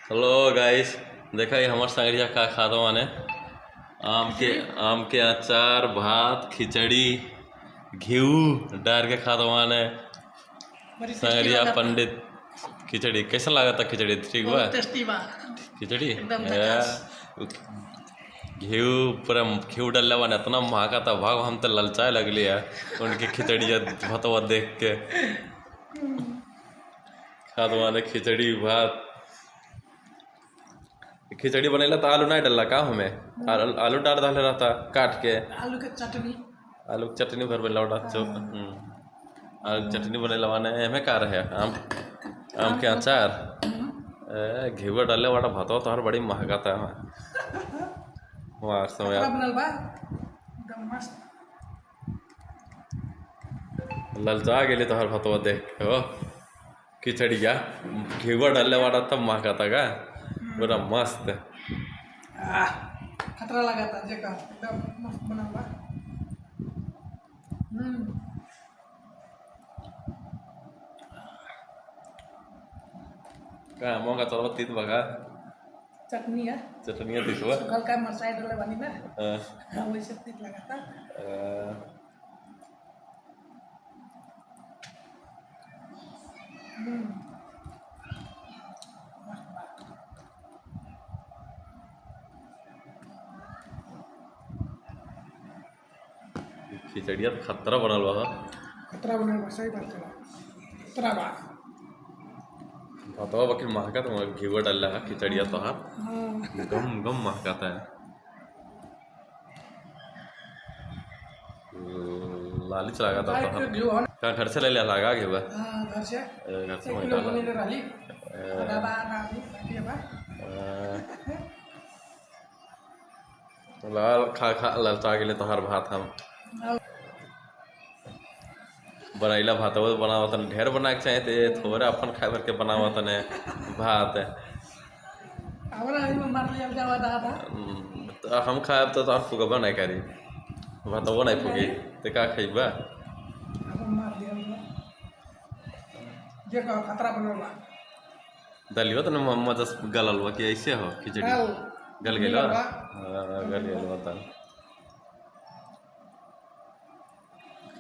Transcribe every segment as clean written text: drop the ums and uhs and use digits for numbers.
Hello guys. देखा ये हमार संगरिया का खादो माने आम के अचार भात खिचड़ी घीऊ डाल के खादो माने बड़ी टेस्टी संगरिया लगा था। पंडित। खिचड़ी कैसा लगा था? खिचड़ी ठीक बा? बहुत टेस्टी बा। खिचड़ी एकदम झकास। घीऊ पूरा घीऊ डालने वाला इतना महका था, भाग हम तो ललचाए लगली है उनकी खिचड़ी भातवा देख के। खादो माने खिचड़ी भात। खिचड़ी बनेला तो आलू नहीं डलला का हमें? आलू डाल डाले रहता काट के। आलू के चटनी। आलू की चटनी भर में लौटा चुप। आलू की चटनी बने लवाने एमे का रहे आम के अचार। घीवा डाले वाला भातवा तो हर बड़ी महंगा था। वाह समय खतरा बनल बा एकदम मस्त। ललचा गेली तो हर भातवा देख के हो। खिचड़िया घीवा डाले वाला तब महंगा था का पूरा मस्त। खतरा लगा था जेका एकदम मस्त बनल बा। का मोंगा चलो तीत बगा चटनी है। चटनिया दिखवा। हल्का मरचाई डाले बानी ना। वैसे तीत लगा था। खिचड़िया तो खतरा बनल बा। खतरा बनल बा, सही बात है। खतरा बा। भातवा बाकी महंगा तो घीवा डाला है खिचड़िया तो हाँ गम गम महका था। लालच लगा था तो हाँ घर से ले लिया लगा घेवा। घर से घर से 1 वहीं किलो डाला। बनेले रहली। आधा बा लाल खा खा ललचा गेले तो हर भात हम बनैला भात बनावा तने ढेर बना के चाहे थे थोड़ा अपन खाए भर के बनावा तने भात। हमरा में मार लिया जावा दादा। तो हम खाए तो और फुगबा नहीं करी भातवा नहीं फुगी तो का खइबा। अपन मार लिया जेका खतरा बनल बा। दलियो तो मोहम्मद गलल बा कि ऐसे हो खिचड़ी गल गेलो। गल गेलो तन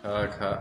खा खा।